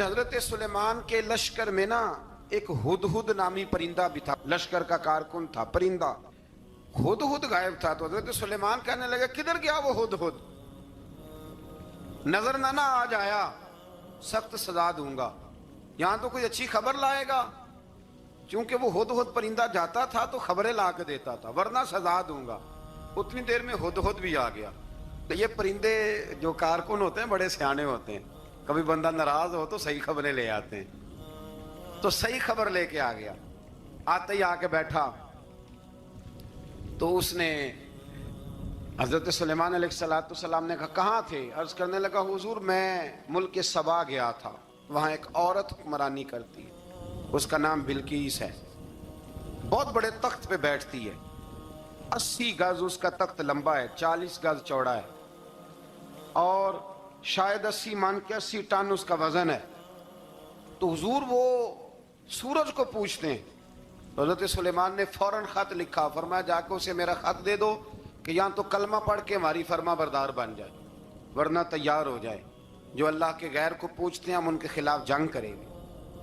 हजरत सुलेमान के लश्कर में ना एक हुदहुद नामी परिंदा भी था, लश्कर का कारकुन था। परिंदा हुदहुद गायब था, तो हजरत सुलेमान कहने लगे किधर गया वो हुदहुद, नजर ना आ जाया सख्त सजा दूंगा, यहां तो कोई अच्छी खबर लाएगा। क्योंकि वो हुदहुद परिंदा जाता था तो खबरें ला के देता था, वरना सजा दूंगा। उतनी देर में हुदहुद भी आ गया। तो ये परिंदे जो कारकुन होते हैं बड़े सियाने होते हैं, कभी बंदा नाराज हो तो सही खबरें ले आते हैं। तो सही खबर लेके आ गया, आते ही आके बैठा तो उसने हजरत सुलेमान अलैहिस्सलाम ने कहा कहाँ थे। अर्ज करने लगा हुजूर मैं मुल्क सबा गया था, वहाँ एक औरत हुक्मरानी करती है, उसका नाम बिल्कीस है, बहुत बड़े तख्त पे बैठती है, 80 गज उसका तख्त लंबा है, 40 गज चौड़ा है, और शायद 80 मान के 80 टन उसका वजन है। तो हुजूर वो सूरज को पूछते हैं। तो हज़रत सुलेमान ने फौरन खत लिखा, फरमाया जाके उसे मेरा खत दे दो कि यहाँ तो कलमा पढ़ के हमारी फरमा बरदार बन जाए, वरना तैयार हो जाए, जो अल्लाह के गैर को पूछते हैं हम उनके खिलाफ जंग करेंगे।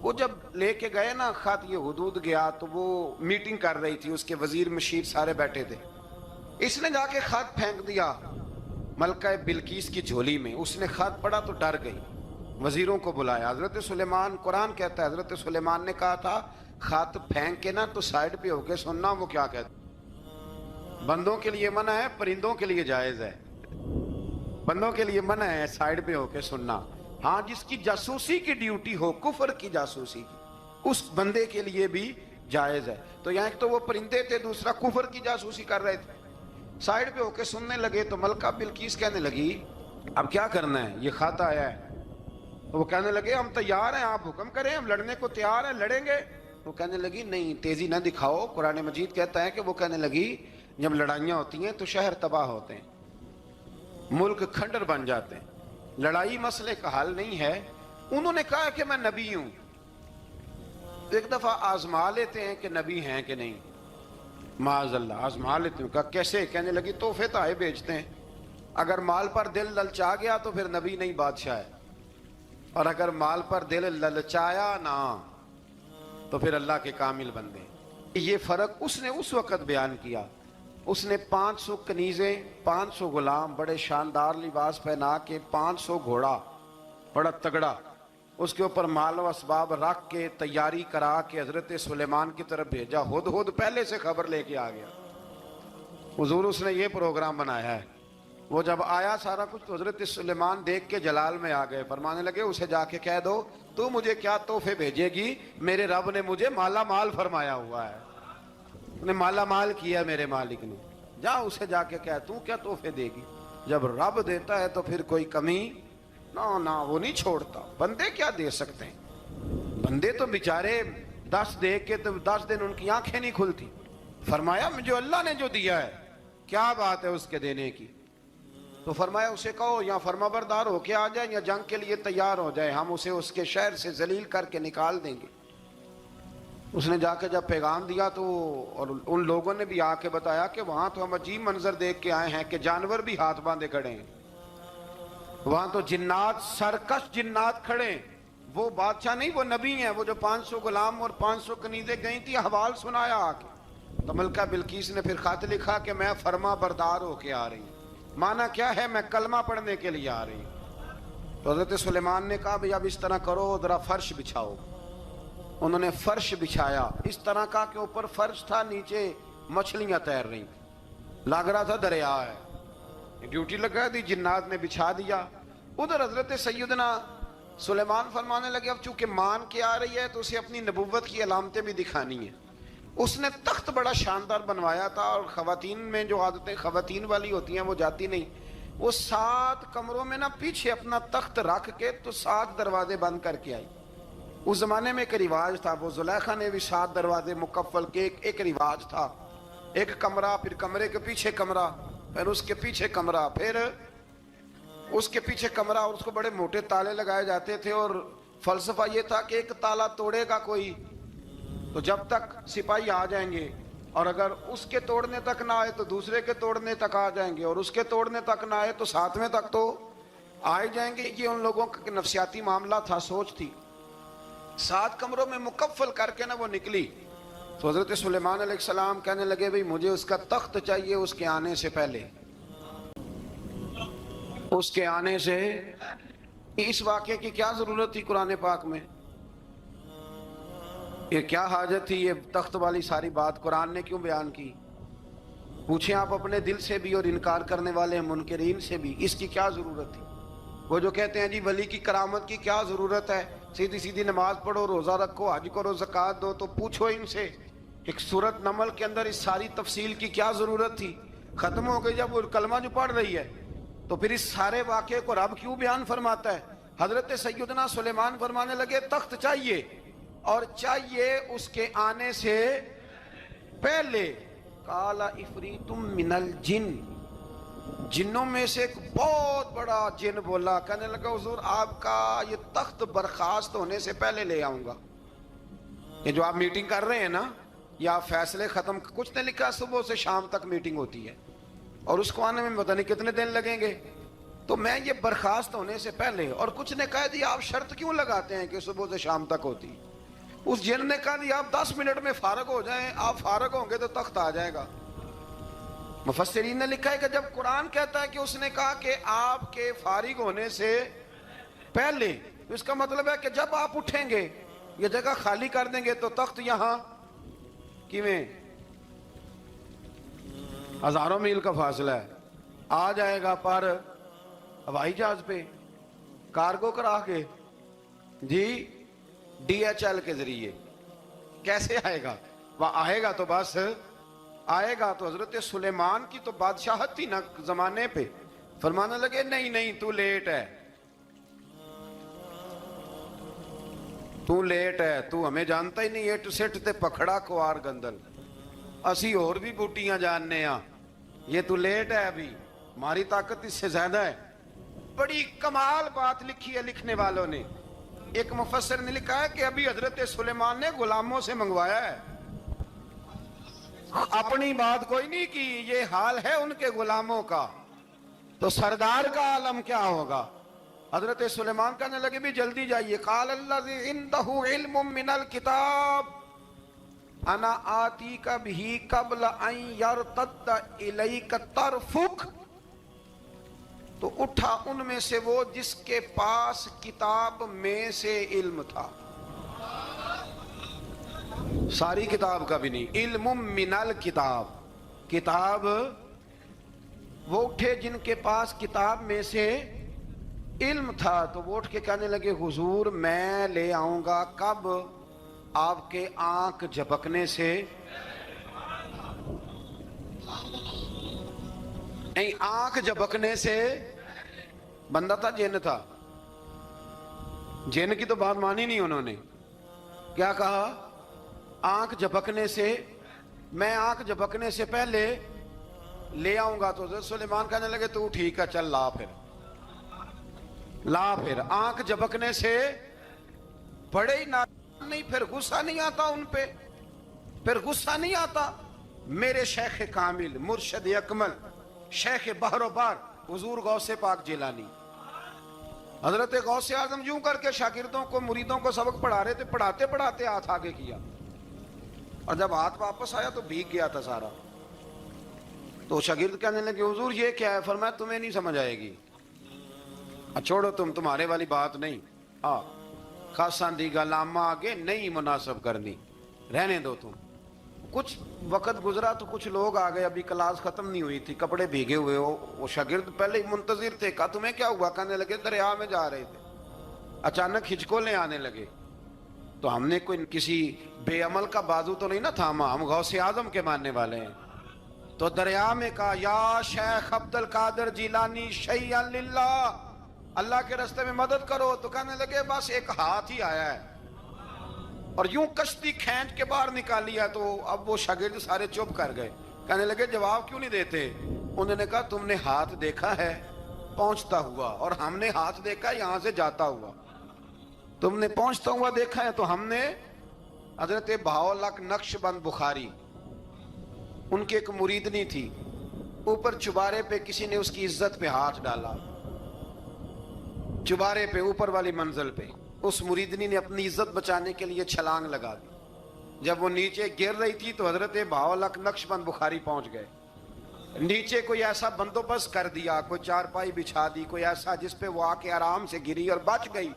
वो जब लेके गए ना खत, ये हुदूद गया तो वो मीटिंग कर रही थी, उसके वजीर मशीर सारे बैठे थे। इसने जाके खत फेंक दिया मलका बिल्कीस की झोली में। उसने खत पढ़ा तो डर गई, वजीरों को बुलाया। हजरत सुलेमान, कुरान कहता है हजरत सुलेमान ने कहा था खत फेंक के ना तो साइड पे होके सुनना वो क्या कहते। बंदों के लिए मना है, परिंदों के लिए जायज है। बंदों के लिए मना है साइड पे होके सुनना। हाँ, जिसकी जासूसी की ड्यूटी हो, कुफर की जासूसी की, उस बंदे के लिए भी जायज है। तो यहाँ एक तो वो परिंदे थे, दूसरा कुफर की जासूसी कर रहे थे। साइड पे होके सुनने लगे तो मलका बिल्कीस कहने लगी अब क्या करना है, ये खत आया है। तो वो कहने लगे हम तैयार हैं, आप हुक्म करें, हम लड़ने को तैयार हैं, लड़ेंगे। वो कहने लगी नहीं, तेजी ना दिखाओ। कुरान मजीद कहता है कि वो कहने लगी जब लड़ाइयाँ होती हैं तो शहर तबाह होते हैं, मुल्क खंडर बन जाते हैं, लड़ाई मसले का हल नहीं है। उन्होंने कहा कि मैं नबी हूं, तो एक दफा आजमा लेते हैं कि नबी हैं कि नहीं, माज़अल्लाह आजमा लेते हूँ। कहा कैसे? कहने लगी तोहफे ताए बेचते हैं, अगर माल पर दिल ललचा गया तो फिर नबी नहीं बादशाह है, और अगर माल पर दिल ललचाया ना तो फिर अल्लाह के कामिल बंदे। ये फर्क उसने उस वक़्त बयान किया। उसने 500 कनीज़ें, 500 गुलाम, बड़े शानदार लिबास पहना के, 500 घोड़ा बड़ा तगड़ा, उसके ऊपर माल व असबाब रख के तैयारी करा के हजरत सुलेमान की तरफ भेजा। हुदहुद पहले से खबर लेके आ गया, हुजूर उसने ये प्रोग्राम बनाया है। वो जब आया सारा कुछ तो हजरत सुलेमान देख के जलाल में आ गए, फरमाने लगे उसे जाके कह दो तू मुझे क्या तोहफे भेजेगी, मेरे रब ने मुझे माला माल फरमाया हुआ है, उसने माला माल किया मेरे मालिक ने, जा उसे जाके कह तू क्या तोहफे देगी। जब रब देता है तो फिर कोई कमी ना ना वो नहीं छोड़ता। बंदे क्या दे सकते हैं, बंदे तो बेचारे 10 दे के तो 10 दिन उनकी आंखें नहीं खुलती। फरमाया मुझे अल्लाह ने जो दिया है क्या बात है उसके देने की। तो फरमाया उसे कहो या फरमाबरदार होके आ जाए या जंग के लिए तैयार हो जाए, हम उसे उसके शहर से जलील करके निकाल देंगे। उसने जाकर जब पैगाम दिया तो और उन लोगों ने भी आके बताया कि वहां तो हम अजीब मंजर देख के आए हैं कि जानवर भी हाथ बांधे खड़े हैं, वहां तो जिन्नात, सरकश जिन्नात खड़े। वो बादशाह नहीं, वो नबी हैं। वो जो 500 गुलाम और 500 कनीज़ें गई थी, हवाल सुनाया आके। तो मलका बिल्कीस ने फिर खत लिखा कि मैं फरमा बरदार होके आ रही हूँ। माना क्या है, मैं कलमा पढ़ने के लिए आ रही हूँ। तो हजरत सुलेमान ने कहा भाई अब इस तरह करो, जरा फर्श बिछाओ। उन्होंने फर्श बिछाया इस तरह का कि ऊपर फर्श था, नीचे मछलियां तैर रही, लग रहा था दरिया है। ड्यूटी लगा दी, जिन्नात ने बिछा दिया। उधर हजरत सैयदना सुलेमान फरमाने लगे अब चूंकि मान के आ रही है तो उसे अपनी नबुव्वत की अलामतें भी दिखानी है। उसने तख्त बड़ा शानदार बनवाया था, और खवातीन में जो आदतें खवातीन वाली होती हैं वो जाती नहीं। वो 7 कमरों में ना पीछे अपना तख्त रख के तो 7 दरवाजे बंद करके आई। उस जमाने में एक रिवाज था, वो जुलेखा ने भी 7 दरवाजे मुकफ्फल के एक रिवाज था। एक कमरा, फिर कमरे के पीछे कमरा, फिर उसके पीछे कमरा, फिर उसके पीछे कमरा, और उसको बड़े मोटे ताले लगाए जाते थे। और फलसफा ये था कि एक ताला तोड़ेगा कोई तो जब तक सिपाही आ जाएंगे, और अगर उसके तोड़ने तक ना आए तो दूसरे के तोड़ने तक आ जाएंगे, और उसके तोड़ने तक ना आए तो 7वें तक तो आ ही जाएंगे। ये उन लोगों का नफसियाती मामला था, सोच थी। 7 कमरों में मुकफ्फल करके ना वो निकली। तो हजरत सुलेमान अलैहिस्सलाम कहने लगे भाई मुझे उसका तख्त चाहिए उसके आने से पहले, उसके आने से। इस वाक़े की क्या जरूरत थी कुरान पाक में? ये क्या हाजत थी ये तख्त वाली सारी बात कुरान ने क्यों बयान की? पूछें आप अपने दिल से भी और इनकार करने वाले मुनकरीन से भी, इसकी क्या जरूरत थी? वो जो कहते हैं जी वली की करामत की क्या जरूरत है, सीधी सीधी नमाज पढ़ो, रोजा रखो, हज करो, ज़कात दो, तो पूछो इनसे एक सूरत नमल के अंदर इस सारी तफसील की क्या जरूरत थी? खत्म हो गई जब वो कलमा जो पढ़ रही है, तो फिर इस सारे वाक़े को रब क्यों बयान फरमाता है? हजरत सैयदना सुलेमान फरमाने लगे तख्त चाहिए, और चाहिए उसके आने से पहले। काला इफरीतुम मिनल जिन, जिन्नों में से एक बहुत बड़ा जिन बोला, कहने लगा हुजूर आपका ये तख्त बर्खास्त होने से पहले ले आऊंगा। ये जो आप मीटिंग कर रहे हैं ना, या फैसले खत्म, कुछ ने लिखा सुबह से शाम तक मीटिंग होती है और उसको आने में पता नहीं कितने दिन लगेंगे, तो मैं ये बर्खास्त होने से पहले। और कुछ ने कह दिया आप शर्त क्यों लगाते हैं कि सुबह से शाम तक होती? उस जिन ने कहा दिया आप 10 मिनट में फारग हो जाएं, आप फारग होंगे तो तख्त आ जाएगा। मुफस्सिरीन ने लिखा है कि जब कुरान कहता है कि उसने कहा कि आपके फारिग होने से पहले, तो इसका मतलब है कि जब आप उठेंगे ये जगह खाली कर देंगे तो तख्त यहां किवें, हजारों मील का फासला है, आ जाएगा। पर हवाई जहाज पे कार्गो करा के जी DHL के जरिए कैसे आएगा? वह आएगा तो बस आएगा। तो हजरत सुलेमान की तो बादशाहत थी ना जमाने पे, फरमाने लगे नहीं नहीं तू लेट है, तू लेट है, तू हमें जानता ही नहीं, एट सेट ते पखड़ा कुआर गंदल, असी और भी बूटियां जानने आ, ये तू लेट है, अभी हमारी ताकत इससे ज्यादा है। बड़ी कमाल बात लिखी है लिखने वालों ने। एक मुफस्सिर ने लिखा है कि अभी हजरत सुलेमान ने गुलामों से मंगवाया है, अपनी बात कोई नहीं की, ये हाल है उनके गुलामों का, तो सरदार का आलम क्या होगा? हजरत सुलेमान कहने लगे भी जल्दी जाइए। काल अल्लज़ी इंदहु इल्मुम मिनल किताब अना आतीका बिही क़ब्ल अन यरतद्द इलैका तरफुक। तो उठा उनमें से वो जिसके पास किताब में से इल्म था, सारी किताब का भी नहीं, इल्मुम मिनल किताब, किताब वो उठे जिनके पास किताब में से इल्म था। तो वो उठ के कहने लगे हुजूर मैं ले आऊंगा कब? आपके आंख झपकने से नहीं, आंख झपकने से। बंदा था जिन था, जिन की तो बात मानी नहीं उन्होंने, क्या कहा? आंख झपकने से, मैं आंख झपकने से पहले ले आऊंगा। तो सुलेमान कहने लगे तू ठीक है चल ला फिर, ला फिर। आंख झपकने से बड़े ही ना, नहीं फिर गुस्सा नहीं आता उन पे, फिर गुस्सा नहीं आता। मेरे शेख कामिल मुर्शद अकमल शेख बहरोबार हुजूर गौसे पाक जिलानी, हजरत गौसे आजम यूं करके शागिर्दों को मुरीदों को सबक पढ़ा रहे थे, पढ़ाते पढ़ाते हाथ आगे किया और जब हाथ वापस आया तो भीग गया था सारा। तो शागिर्द कहने लगे हुजूर ये क्या है? फरमाया तुम्हें नहीं समझ आएगी, छोड़ो तुम्हारे वाली बात नहीं, हाँ खासा दी गलामा आगे नहीं मुनासब करनी, रहने दो तुम। कुछ वक्त गुजरा तो कुछ लोग आ गए, अभी क्लास खत्म नहीं हुई थी, कपड़े भीगे हुए हो, वो शागिर्द पहले ही मुंतजिर थे। कहा तुम्हें क्या हुआ? कहने लगे दरिया में जा रहे थे, अचानक हिचकोले आने लगे। तो हमने कोई किसी बेअमल का बाजू तो नहीं ना थामा, हम गौसे आजम के मानने वाले हैं। तो दरिया में कहा या शेख अब्दुल कादिर जिलानी शैय्यन लिल्लाह, अल्लाह के रास्ते में मदद करो। तो कहने लगे बस एक हाथ ही आया है, और यूं कश्ती खींच के बाहर निकाली है। तो अब वो शागिर्द सारे चुप कर गए, कहने लगे जवाब क्यों नहीं देते? उन्होंने कहा तुमने हाथ देखा है पहुंचता हुआ, और हमने हाथ देखा यहां से जाता हुआ, तुमने पहुंचता हुआ देखा है। तो हमने हजरत बहाउल्लाह नक्शबंद बुखारी, उनकी एक मुरीदनी थी, ऊपर चुबारे पे किसी ने उसकी इज्जत पे हाथ डाला, चुबारे पे ऊपर वाली मंजिल पे, اس مریدنی نے اپنی عزت بچانے کے لیے چھلانگ لگا دی. جب وہ نیچے گر رہی تھی تو حضرت بہاولک نقشبند بخاری پہنچ گئے. نیچے کوئی ایسا بندوبست کر دیا, کوئی چارپائی بچھا دی, کوئی ایسا جس پہ وہ آ کے آرام سے گری اور بچ گئی.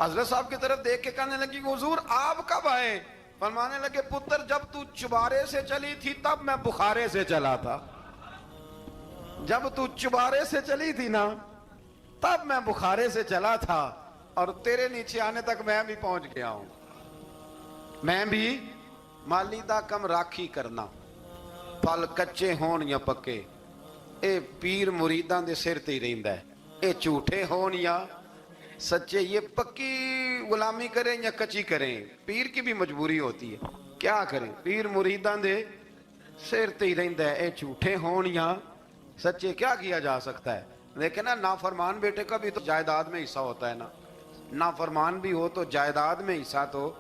حضرت صاحب کی طرف دیکھ کے کہنے لگی حضور آپ کب آئے؟ فرمانے لگے پتر جب تو چبارے سے چلی تھی تب میں بخارے سے چلا تھا. جب تو چبارے سے چلی تھی نا تب میں بخارے سے چلا تھا, اور تیرے نیچے آنے تک میں بھی پہنچ گیا ہوں. میں بھی مالی دا کم راکھی کرنا, پھل کچے ہون یا پکے, اے پیر مریداں دے سر تے ہی رہندا ہے. اے جھوٹے ہون یا سچے, یہ پکی غلامی کریں یا کچی کریں, پیر کی بھی مجبوری ہوتی ہے. کیا کریں, پیر مریداں دے سر تے ہی رہندا ہے. اے جھوٹے ہون یا سچے, کیا کیا جا سکتا ہے. لیکن نا نافرمان بیٹے کا بھی تو جائیداد میں حصہ ہوتا ہے نا. نافرمان بھی ہو تو جائیداد میں حصہ تو,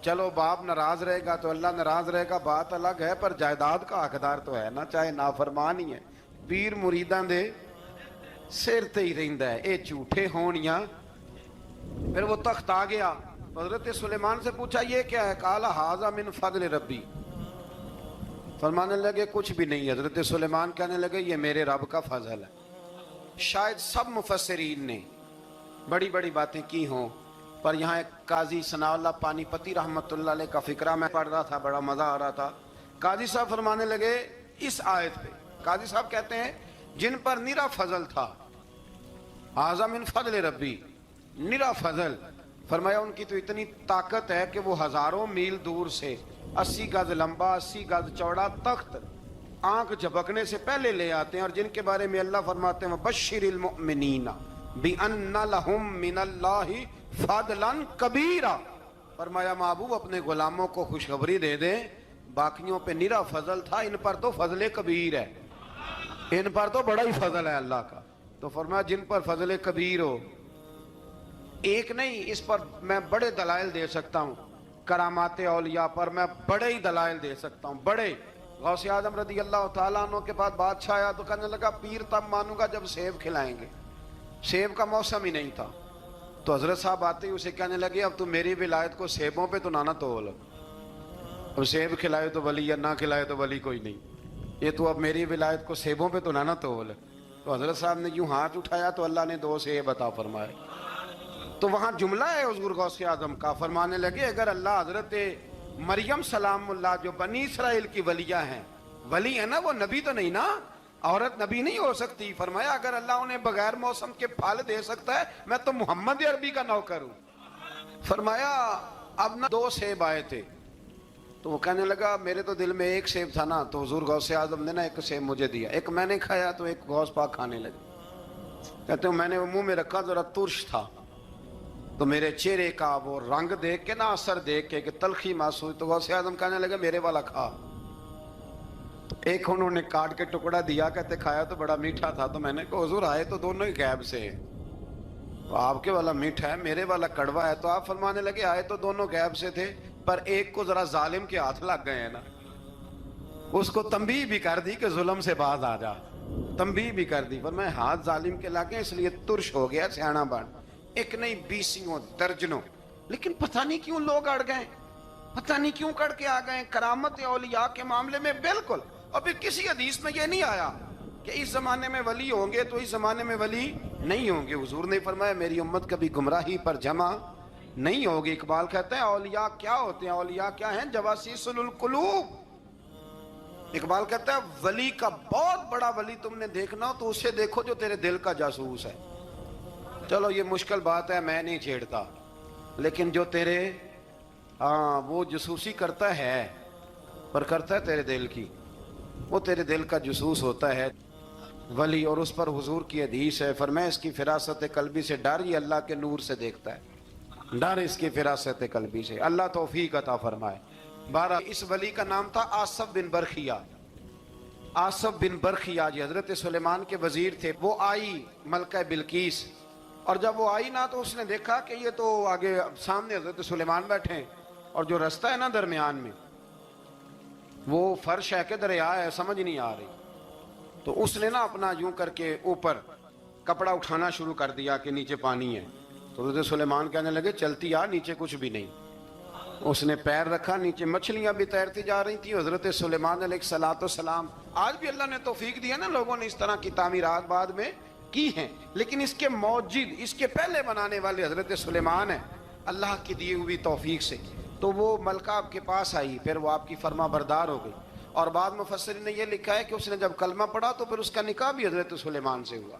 چلو باپ ناراض رہے گا تو اللہ ناراض رہے گا, بات الگ ہے, پر جائیداد کا حقدار تو ہے نا, چاہے نافرمان ہی ہے. پیر مریداں دے سر تے ہی رہندا ہے. اے جھوٹے ہون یا. پھر وہ تخت آ گیا, حضرت سلیمان سے پوچھا یہ کیا ہے؟ قال ھذا من فضل ربی. فرمانے لگے کچھ بھی نہیں. حضرت سلیمان کہنے لگے یہ میرے رب کا فضل ہے. شاید سب مفسرین نے بڑی بڑی باتیں کی ہوں, پر یہاں ایک قاضی ثناء اللہ پانی پتی رحمت اللہ علیہ کا فقرہ میں پڑھ رہا تھا, بڑا مزہ آ رہا تھا. قاضی صاحب فرمانے لگے اس آیت پہ, قاضی صاحب کہتے ہیں جن پر نرا فضل تھا, ھذا من فضل ربی, نرا فضل. فرمایا ان کی تو اتنی طاقت ہے کہ وہ ہزاروں میل دور سے 80 گز لمبا 80 گز چوڑا تخت آنکھ جھپکنے سے پہلے لے آتے ہیں, اور جن کے بارے میں اللہ فرماتے ہیں وَبَشِّرِ الْمُؤْمِنِينَ بِأَنَّ لَهُم مِّنَ اللَّهِ فَضْلًا كَبِيرًا. فرمایا محبوب اپنے غلاموں کو خوشخبری دے دیں, باقیوں پہ نرا فضل تھا, ان پر تو فضل کبیر ہے, ان پر تو بڑا ہی فضل ہے اللہ کا. تو فرمایا جن پر فضل کبیر ہو, ایک نہیں, اس پر میں بڑے دلائل دے سکتا ہوں. کرامات اولیاء پر میں بڑے ہی دلائل دے سکتا ہوں, بڑے. غوث اعظم رضی اللہ تعالیٰ عنہ کے بعد بادشاہ آیا تو کہنے لگا پیر تب مانوں گا جب سیب کھلائیں گے. سیب کا موسم ہی نہیں تھا. تو حضرت صاحب آتے ہی اسے کہنے لگے اب تو میری ولایت کو سیبوں پہ تو نہ تول, اب سیب کھلائے تو ولی یا نہ کھلائے تو ولی کوئی نہیں, یہ تو اب میری ولایت کو سیبوں پہ تو نہ تول. تو حضرت صاحب نے یوں ہاتھ اٹھایا تو اللہ نے 2 سیب عطا فرمائے. تو وہاں جملہ ہے حضور غوث اعظم کا, فرمانے لگے اگر اللہ حضرت مریم سلام اللہ جو بنی اسرائیل کی ولیہ ہیں, ولی ہے نا, وہ نبی تو نہیں نا, عورت نبی نہیں ہو سکتی. فرمایا اگر اللہ انہیں بغیر موسم کے پھل دے سکتا ہے, میں تو محمد عربی کا نوکر ہوں. فرمایا اب نہ 2 سیب آئے تھے, تو وہ کہنے لگا میرے تو دل میں ایک سیب تھا نا. تو حضور غوث اعظم نے نا ایک سیب مجھے دیا, ایک میں نے کھایا تو ایک غوث پاک کھانے لگے. کہتے ہیں میں نے وہ منہ میں رکھا, ذرا ترش تھا, تو میرے چہرے کا وہ رنگ دیکھ کے نا, اثر دیکھ کے کہ تلخی محسوس, تو غوث اعظم کہنے لگے میرے والا کھا. ایک انہوں نے کاٹ کے ٹکڑا دیا, کہتے کھایا تو بڑا میٹھا تھا. تو میں نے کہا حضور آئے تو دونوں ہی غیب سے ہیں, تو آپ کے والا میٹھا ہے, میرے والا کڑوا ہے. تو آپ فرمانے لگے آئے تو دونوں غیب سے تھے, پر ایک کو ذرا ظالم کے ہاتھ لگ گئے ہیں نا, اس کو تنبیہ بھی کر دی کہ ظلم سے باز آ جا, تنبیہ بھی کر دی. فرمایا ہاتھ ظالم کے لگے اس لیے ترش ہو گیا, سیانا بن. ایک نہیں 20 درجنوں, لیکن پتہ نہیں کیوں لوگ اڑ گئے, پتہ نہیں کیوں کڑ کے آ گئے. کرامت اولیاء کے معاملے میں بالکل, اور پھر کسی حدیث میں یہ نہیں آیا کہ اس زمانے میں ولی ہوں گے تو اس زمانے میں ولی نہیں ہوں گے. حضور نے فرمایا میری امت کبھی گمراہی پر جمع نہیں ہوگی. اقبال کہتے ہیں اولیاء کیا ہوتے ہیں, اولیاء کیا ہیں, جواسیس القلوب. اقبال کہتا ہے ولی کا بہت بڑا ولی تم نے دیکھنا ہو تو اسے دیکھو جو تیرے دل کا جاسوس ہے. چلو یہ مشکل بات ہے, میں نہیں چھیڑتا, لیکن جو تیرے وہ جاسوسی کرتا ہے, پر کرتا ہے تیرے دل کی, وہ تیرے دل کا جاسوس ہوتا ہے ولی. اور اس پر حضور کی حدیث ہے, فرمایا اس کی فراست قلبی سے ڈر, یہ اللہ کے نور سے دیکھتا ہے, ڈر اس کی فراست قلبی سے. اللہ توفیق عطا فرمائے. 12 اس ولی کا نام تھا آصف بن برخیہ. آصف بن برخیہ جی حضرت سلیمان کے وزیر تھے. وہ آئی ملکہ بلقیس, اور جب وہ آئی نا تو اس نے دیکھا کہ یہ تو آگے سامنے حضرت سلیمان بیٹھے ہیں, اور جو رستہ ہے نا درمیان میں وہ فرش ہے کہ دریا ہے, سمجھ نہیں آ رہی. تو اس نے نا اپنا یوں کر کے اوپر کپڑا اٹھانا شروع کر دیا کہ نیچے پانی ہے. تو حضرت سلیمان کہنے لگے چلتی آ، نیچے کچھ بھی نہیں. اس نے پیر رکھا، نیچے مچھلیاں بھی تیرتی جا رہی تھیں. حضرت سلیمان علیہ السلام، آج بھی اللہ نے توفیق دی ہے نا، لوگوں نے اس طرح کی تعمیرات بعد میں کی ہیں، لیکن اس کے موجد، اس کے پہلے بنانے والے حضرت سلیمان ہیں اللہ کی دی ہوئی توفیق سے. تو وہ ملکہ آپ کے پاس آئی، پھر وہ آپ کی فرما بردار ہو گئی. اور بعد مفسرین نے یہ لکھا ہے کہ اس نے جب کلمہ پڑھا تو پھر اس کا نکاح بھی حضرت سلیمان سے ہوا.